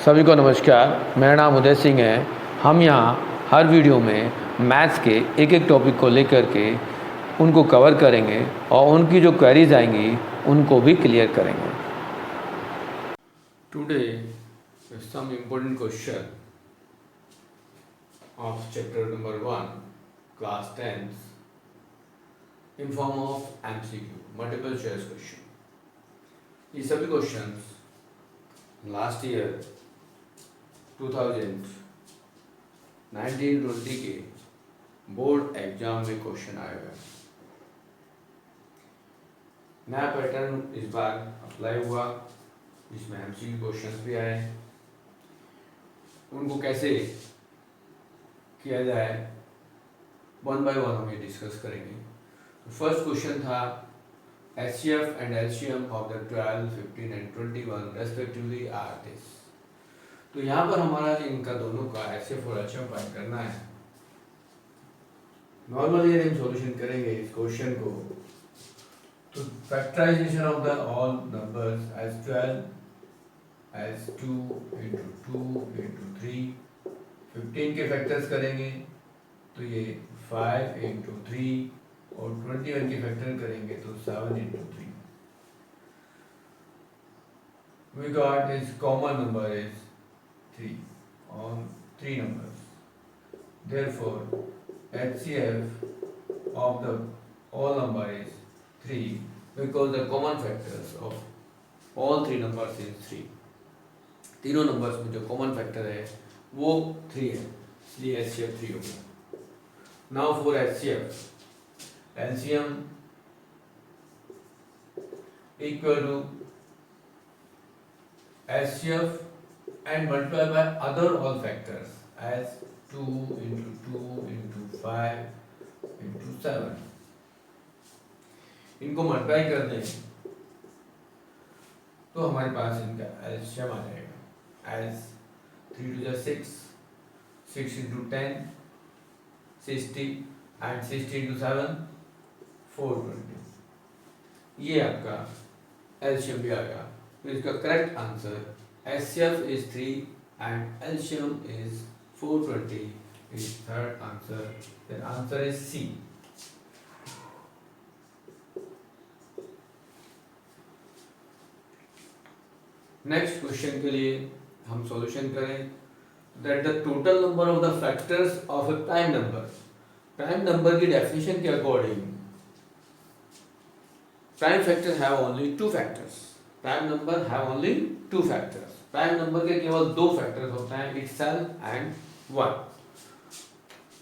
सभी को नमस्कार। मेरा नाम उदय सिंह है। हम यहाँ हर वीडियो में मैथ्स के एक एक टॉपिक को लेकर के उनको कवर करेंगे और उनकी जो क्वेरीज आएंगी उनको भी क्लियर करेंगे। Today some important question of chapter number 1 class 10 in form of MCQ multiple choice question. ये सभी क्वेश्चंस लास्ट ईयर 2019-20 के बोर्ड एग्जाम में क्वेश्चन आए हुए। नया पैटर्न इस बार अप्लाई हुआ, जिसमें एमसीक्यू क्वेश्चंस भी आए। उनको कैसे किया जाए वन बाय वन हम ये डिस्कस करेंगे। तो फर्स्ट क्वेश्चन था HCF and LCM of the 12, 15 and 21 respectively are this. तो यहाँ पर हमारा इनका दोनों का HCF और LCM फाइंड करना है। नॉर्मली हम सॉल्यूशन करेंगे इस क्वेश्चन को। तो factorization of the all numbers as 12 as 2 into 2 into 3, 15 के फैक्टर्स करेंगे तो ये 5 into 3 और 21 के फैक्टर करेंगे तो 7 into 3। We got this common number is 3 on 3 numbers. Therefore, HCF of the all number is 3 because the common factors of all 3 numbers is 3. तीनों numbers में जो कॉमन फैक्टर है वो 3 है, इसलिए HCF 3 हो गया। Now for HCF, LCM equal to HCF and multiply by other all factors as 2 into 2 into 5 into 7। इनको मल्टीप्लाई कर दें तो हमारे पास इनका एलसीएम आ जाएगा as 3 to the 6, 6 into 10, 60 and 60 into 7, 420। ये आपका एलसीएम भी आ गया। तो इसका correct answer HCF is 3 and LCM is 420 is third answer. The answer is C. Next question के लिए हम सॉल्यूशन करें। That the total number of the factors of A prime number. Prime number की definition के according prime factor have only 2 factors. Prime number have only 2 factors. Prime number के केवल 2 factors होते हैं, इटसेल्फ एंड 1।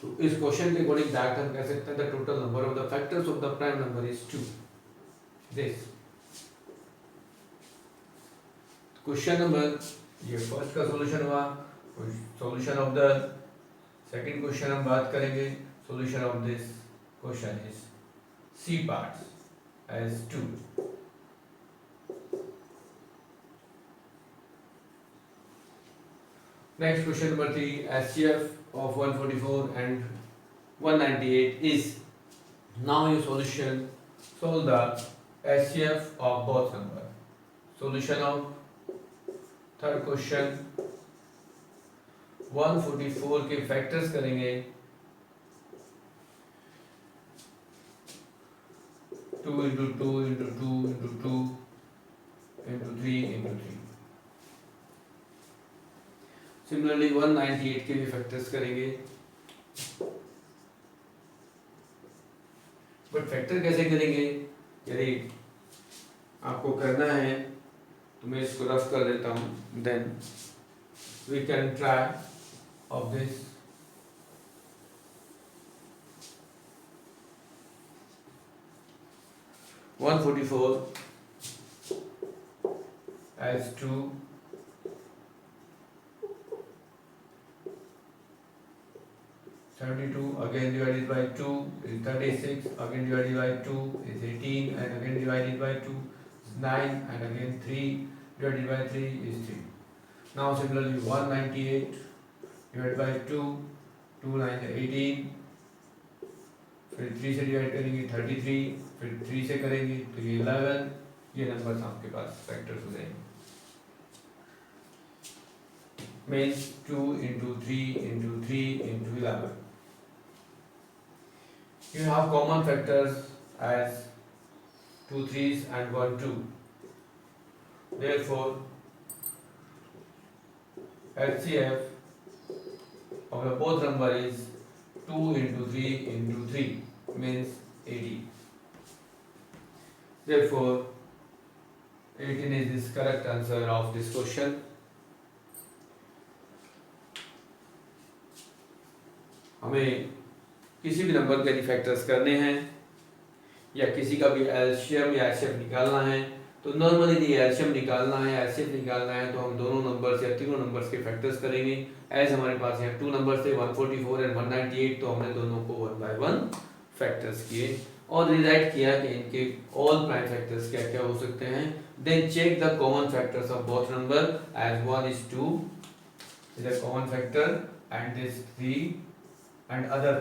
तो इस question के according that हम कह सकते हैं the total number of the factors of the prime number is 2। This question number, ये फर्स्ट का सॉल्यूशन हुआ। Solution of the second question हम बात करेंगे। Solution of this question is see parts as 2। Next question number 3, HCF of 144 and 198 is। now your solution, solve the HCF of both number। solution of third question 144 के factors करेंगे 2 into 2 into 2 into 2 into 3 into 3। Similarly 198 के भी factors करेंगे। But factor कैसे करेंगे, यदि आपको करना है तो मैं इसको रफ कर देता हूँ। Then we can try of this. One 44 as 2, 32 again divided by 2 is 36, again divided by 2 is 18, and again divided by 2 is 9, and again 3 divided by 3 is 3। now similarly 198 divided by 2, 2 9 18, फिर 3 से divide करेंगे 33, फिर 3 से करेंगे तो ये 11। ये numbers आपके पास फैक्टर्स हो जाएंगे। means 2 into 3 into 3 into 11. You have common factors as 2 3s and 1 2. Therefore, HCF of the both number is 2 into 3 into 3 means 18. Therefore, 18 is this correct answer of this question. हमें किसी भी number के यदि factors करने हैं या किसी का भी एलसीएम या एचसीएफ निकालना है तो नॉर्मली यदि एलसीएम निकालना है एचसीएफ निकालना है तो हम दोनों नंबर्स या तीनों नंबर्स के फैक्टर्स करेंगे। एज हमारे पास यहाँ 2 नंबर्स थे 144 एंड 198 तो हमने दोनों को 1 बाय 1 फैक्टर्स किए और रिराइट किया कि इनके ऑल प्राइम फैक्टर्स क्या क्या हो सकते हैं। Then check the common factors of both number as 1 is 2 is a common factor and this 3 and other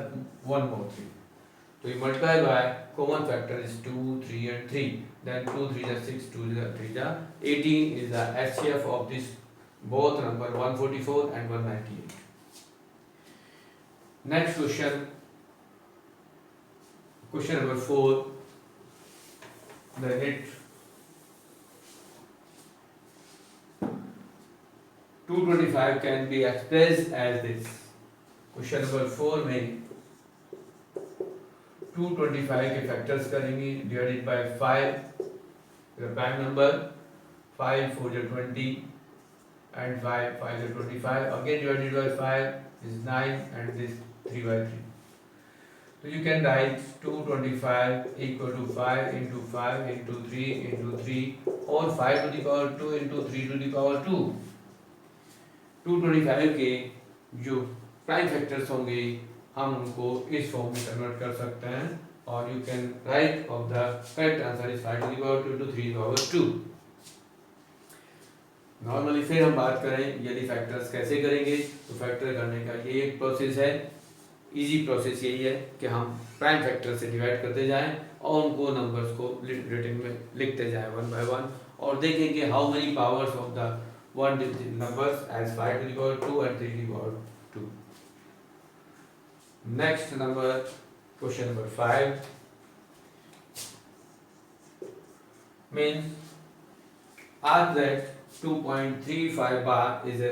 one more 3. So you multiply by common factor is 2, 3 and 3. Then 2, 3 is 6, 2 is 3 is 18 is the HCF of this both number 144 and 198. Next question. Question number 4. The it 225 can be expressed as this. Question number 4 में 225 के factors करेंगे divided by 5 prime number 5 4 is 20 and 5 5 is 25 again divided by 5 is 9 and this 3 by 3. So you can write 225 equal to 5 into 5 into 3 into 3 or 5 to the power 2 into 3 to the power 2. 225 के जो prime factors होंगे हम उनको इस form में convert कर सकते हैं और you can right of the correct answer is 5 to the power 2 into 3 to the power 2. Normally फिर हम बात करें यदि फैक्टर्स कैसे करेंगे तो फैक्टर करने का ये एक प्रोसेस है। इजी प्रोसेस यही है कि हम प्राइम फैक्टर से डिवाइड करते जाएं और उनको नंबर्स को रिटन में लिखते जाएं 1 by 1 और देखेंगे how many powers of the one digit numbers as 5 to the power 2 and 3 to the power 2. Next number, question number 5 means ask that 2.35 bar is a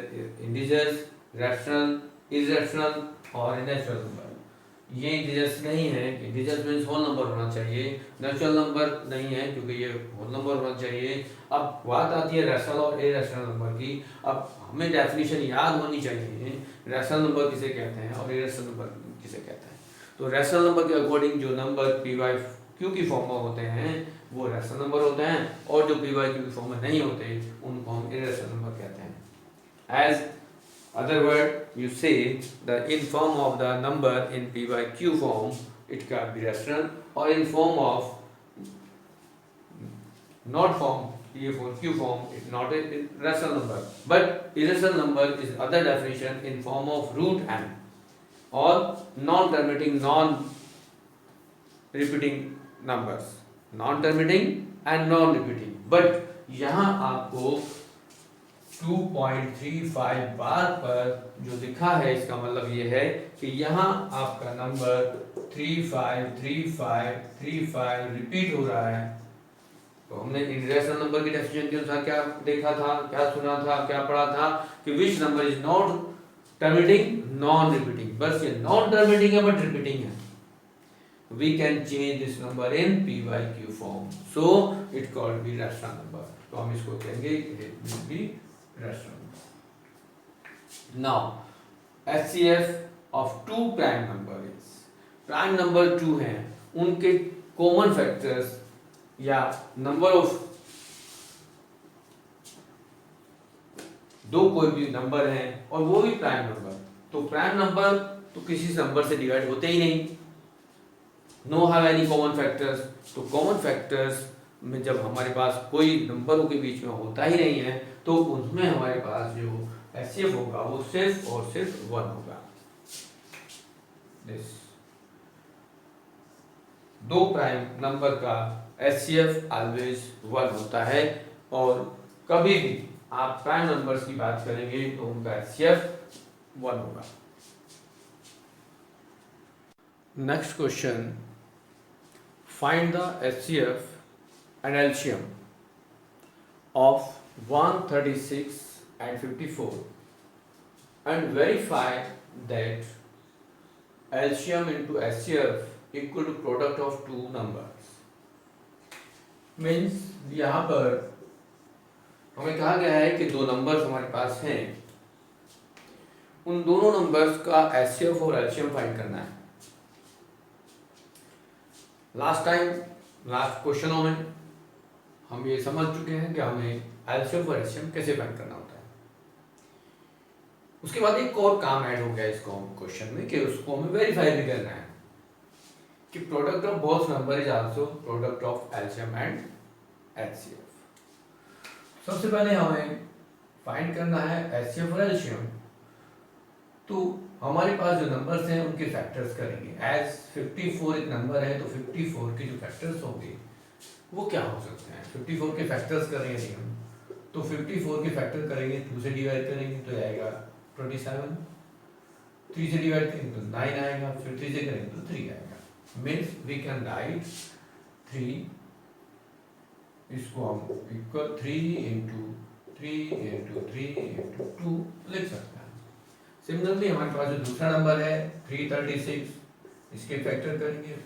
integers, rational, irrational or a natural number. ये integers नहीं है, integers means whole number होना चाहिए, natural number नहीं है क्योंकि ये whole number होना चाहिए। अब बात आती है रैशनल और इरेशनल नंबर की। अब हमें डेफिनेशन याद होनी चाहिए रैशनल नंबर किसे कहते हैं और इरेशनल नंबर किसे कहते हैं। तो रैशनल नंबर के अकॉर्डिंग जो नंबर पी वाई क्यू की फॉर्म में होते हैं वो रैशनल नंबर होते हैं और जो पी वाई क्यू की फॉर्म में नहीं होते उनको हम इरेशनल नंबर कहते हैं। As other word you say the in form of the number in p by q form it can be rational or in form of not form p for q form it not a rational number but irrational number is other definition in form of root n or non terminating non repeating numbers non terminating and non repeating but यहाँ आपको 2.35 बार पर जो लिखा है इसका मतलब ये है कि यहाँ आपका नंबर 353535 रिपीट हो रहा है। तो हमने इरेशनल नंबर की डेफिनेशन के अनुसार क्या देखा था, क्या सुना था, क्या पढ़ा था कि which number is not terminating non repeating. बस ये नॉन टर्मिनेटिंग है बट रिपीटिंग है। We can change this number in P by Q form so it called be rational number. तो हम इसको कहेंगे it will be rational. Now, HCF of two prime number is prime number 2 हैं उनके common factors या number of दो कोई भी नंबर हैं और वो भी प्राइम नंबर। तो प्राइम नंबर तो किसी नंबर से डिवाइड होते ही नहीं, no have any common factors. तो कॉमन फैक्टर्स में जब हमारे पास कोई नंबरों के बीच में होता ही नहीं है तो उसमें हमारे पास जो HCF होगा वो सिर्फ और सिर्फ 1 होगा। दो प्राइम नंबर का HCF ऑलवेज 1 होता है और कभी भी आप प्राइम नंबर्स की बात करेंगे तो उनका HCF 1 होगा। Next question, find the HCF and LCM of 136 and 54 and verify that LCM into HCF equal to product of two numbers। Means यहाँ पर हमें कहा गया है कि दो नंबर्स हमारे पास हैं, उन दोनों नंबर्स का HCF और LCM फाइंड करना है। लास्ट क्वेश्चनों में हम ये समझ चुके हैं कि हमें LCM और HCM कैसे फाइंड करना होता है। उसके बाद एक और काम ऐड हो गया इसको क्वेश्चन में कि उसको हमें वेरीफाई भी करना है कि product of both number is also product of LCM and HCF। सबसे पहले हमें फाइंड करना है HCF और LCM। तो हमारे पास जो नंबर्स हैं उनके फैक्टर्स करेंगे। एज 54 एक नंबर है तो 54 के जो फैक्टर्स होंगे वो क्या हो सकते हैं। 54 के फैक्टर्स करेंगे हम तो 54 के फैक्टर करेंगे, 2 से डिवाइड करेंगे तो आएगा 27, 3 से डिवाइड करेंगे तो 9 आएगा, फिर 3 से करेंगे तो 3 आएगा। मीन्स वी कैन राइट 3, इसको हम इक्वल 3 इंटू 3 इंटू 3 इंटू 2 लिख सकते हैं। सिमिलरली हमारे पास जो दूसरा नंबर है 336, इसके फैक्टर करेंगे,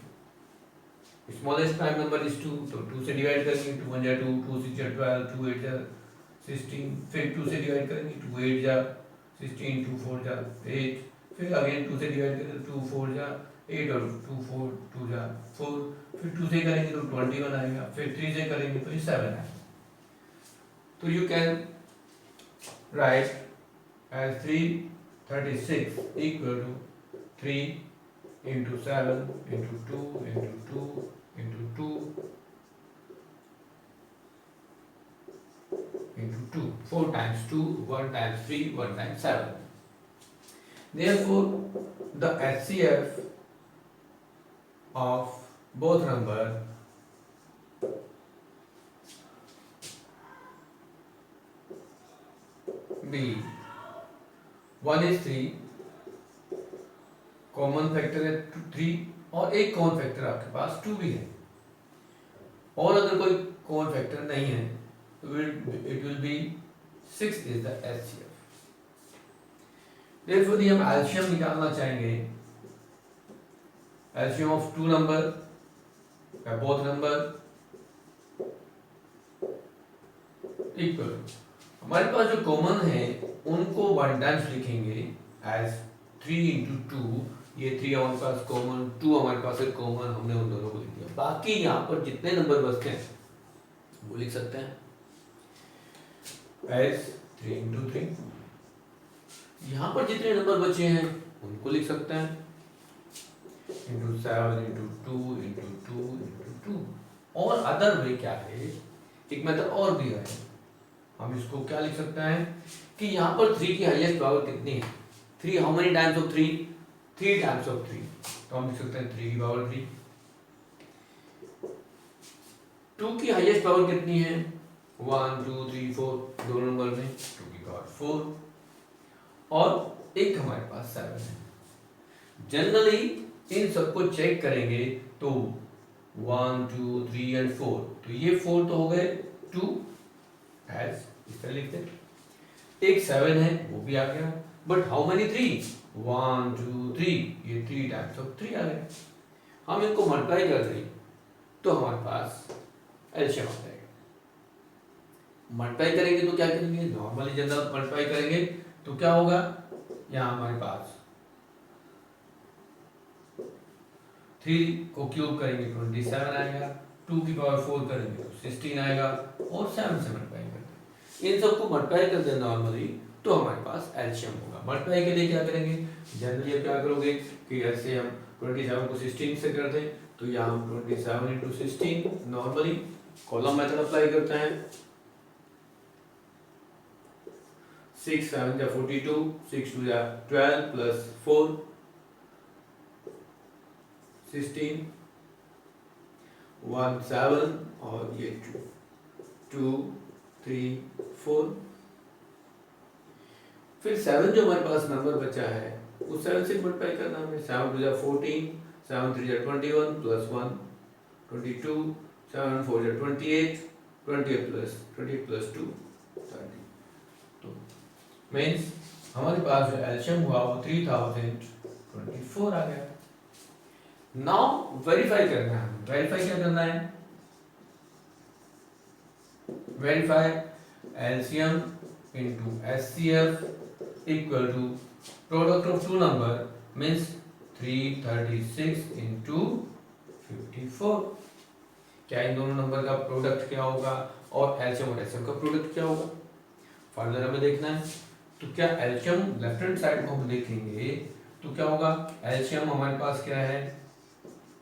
स्मॉलेस्ट प्राइम नंबर इज 2 तो 2 से डिवाइड करेंगे, 2 1 जा 2, 2 6 जा 12, 2 8 जा 16, फिर 2 से डिवाइड करेंगे, 2 8 जा 16, 2 4 जा 8, फिर अगेन 2 से डिवाइड करेंगे, 2 4 जा 8 और 2 4 2 जा 4, फिर 2 से करेंगे तो 21 आएगा, फिर 3 से करेंगे तो ये 7 आएगा। तो you can write as 336 equal to 3 into 7 into 2 into 2 into 2 into 2, 4 times 2, 1 times 3, 1 times 7. Therefore, the HCF of both number be 1 is 3, common factor है 3 और एक कॉमन फैक्टर आपके पास 2 भी है, और अगर कोई कॉमन फैक्टर नहीं है it will be 6 is the HCF। Therefore हम LCM निकालना चाहेंगे, LCM of two number या both number equal। हमारे पास जो कॉमन है उनको 1 टाइम्स लिखेंगे एज 3 इंटू 2, ये 3 हमारे पास कॉमन, 2 हमारे पास है कॉमन, हमने उन दोनों को लिख दिया। बाकी यहाँ पर जितने नंबर बचते हैं वो लिख सकते हैं एज 3 इंटू 3। यहाँ पर जितने नंबर बचे हैं उनको लिख सकते हैं इंटू 7 इंटू 2 इंटू 2 इंटू 2। और अदर वे क्या है, एक मेथड और भी है, हम इसको क्या लिख सकते हैं कि यहाँ पर 3 की हाईएस्ट पावर कितनी है, 3 how many times of 3, 3 times of 3, तो हम लिख सकते हैं 3 की पावर 3। 2 की हाईएस्ट पावर कितनी है, 1 2 3 4, दोनों नंबर में 2 की पावर 4, और एक हमारे पास 7 है। जनरली इन सबको चेक करेंगे तो 1 2 3 एंड 4, तो ये 4 तो हो गए 2 एज इस तरह लिखते हैं, एक 7 है वो भी आ गया, बट हाउ मेनी 3, 1 2 3, ये 3 टाइम्स ऑफ 3 आ गए। हम इनको मल्टीप्लाई कर दें तो हमारे पास एलसीएम आ जाएगा। मल्टीप्लाई करेंगे तो क्या करेंगे, नॉर्मली जनरल मल्टीप्लाई करेंगे तो क्या होगा, यहाँ हमारे पास 3 को क्यूब करेंगे 27 आएगा, 2 की पावर 4 करेंगे तो 16 आएगा, और 7 से मल्टीप्लाई करते हैं। इन सबको मल्टीप्लाई कर दें नॉर्मली तो हमारे पास एलसीएम होगा। मल्टीप्लाई के लिए क्या करेंगे, जनरली आप क्या करोगे कि ऐसे हम 27 को 16 से कर दें तो यहाँ हम 27 into 16 normally column method apply करते हैं। 6 7 जा 42, 6 2 जा 12 प्लस 4 16, 1 7 और ये 2 2 3 4, फिर 7 जो हमारे पास नंबर बचा है उस 7 से मल्टीप्लाई करना हमें। 7 2 14, 7 3 21 प्लस 1 22, 7 4 28, 28 प्लस 2 30। तो मीन्स हमारे पास जो एल्शियम हुआ वो 3024 आ गया। नाउ वेरीफाई करना है। वेरीफाई क्या करना है? Verify LCM into HCF equal to product of two number means 336 into 54। क्या इन दोनों नंबर का प्रोडक्ट क्या होगा और एल्शियम और एचसीएफ का प्रोडक्ट क्या होगा, फर्दर हमें देखना है। तो क्या एल्शियम लेफ्ट हैंड साइड को हम देखेंगे तो क्या होगा, एल्शियम हमारे पास क्या है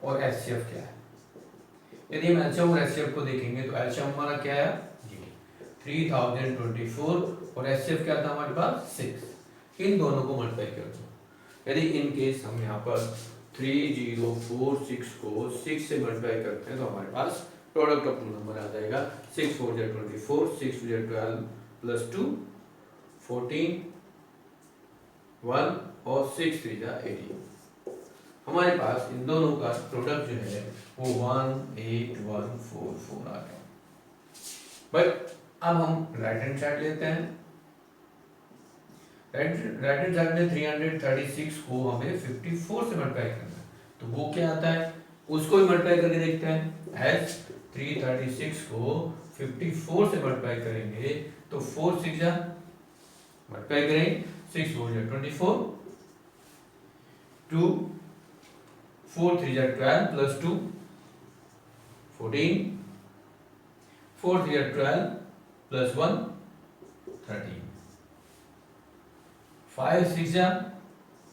और एचसीएफ क्या है। यदि हम एल्शियम और एचसीएफ को देखेंगे तो एल्शियम हमारा क्या है 3024 और एचसीएफ क्या था हमारे पास 6। इन दोनों को मल्टीप्लाई कर दो। यदि इन केस हम यहाँ पर 3046 को 6 से मल्टीप्लाई करते हैं तो हमारे पास प्रोडक्ट ऑफ टू नंबर आ जाएगा 6 4 24, 6 2 12 प्लस 2 14 1 और 6 3 18। हमारे पास इन दोनों का प्रोडक्ट जो है वो 18144 आ गया। बट अब हम राइट हैंड साइड लेते हैं। राइट हैंड साइड में 336 को हमें 54 से मल्टीप्लाई करना है तो वो क्या आता है उसको भी मल्टीप्लाई करके देखते हैं। एज 336 को 54 से मल्टीप्लाई करेंगे तो 4 6 जा मल्टीप्लाई करेंगे 6 4 जा 24, 2 4 3 जा 12 प्लस 2 14, 4 3 जा 12 प्लस 1 13, 5 6 जा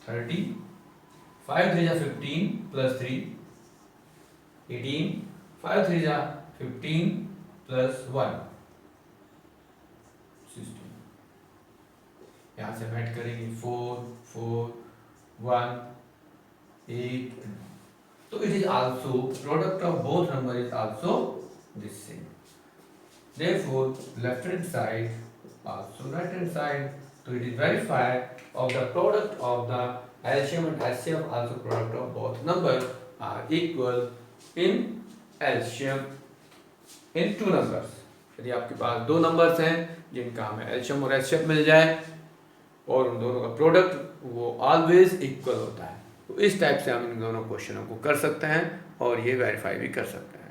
30, 5 3 जा 15 प्लस 3 18, 5 3 जा 15 प्लस 1 16। यहाँ से ऐड करेंगे 4 4 1 8। तो it is also product of both number is also this same. Therefore, left hand side also right hand side. So it is verified of the product of the LCM and HCF also product of both numbers are equal in LCM in two numbers. यदि आपके पास दो numbers हैं जिनका हमें LCM और HCF मिल जाए और उन दोनों का प्रोडक्ट वो ऑलवेज इक्वल होता है तो इस टाइप से हम इन दोनों क्वेश्चनों को कर सकते हैं और ये वेरीफाई भी कर सकते हैं।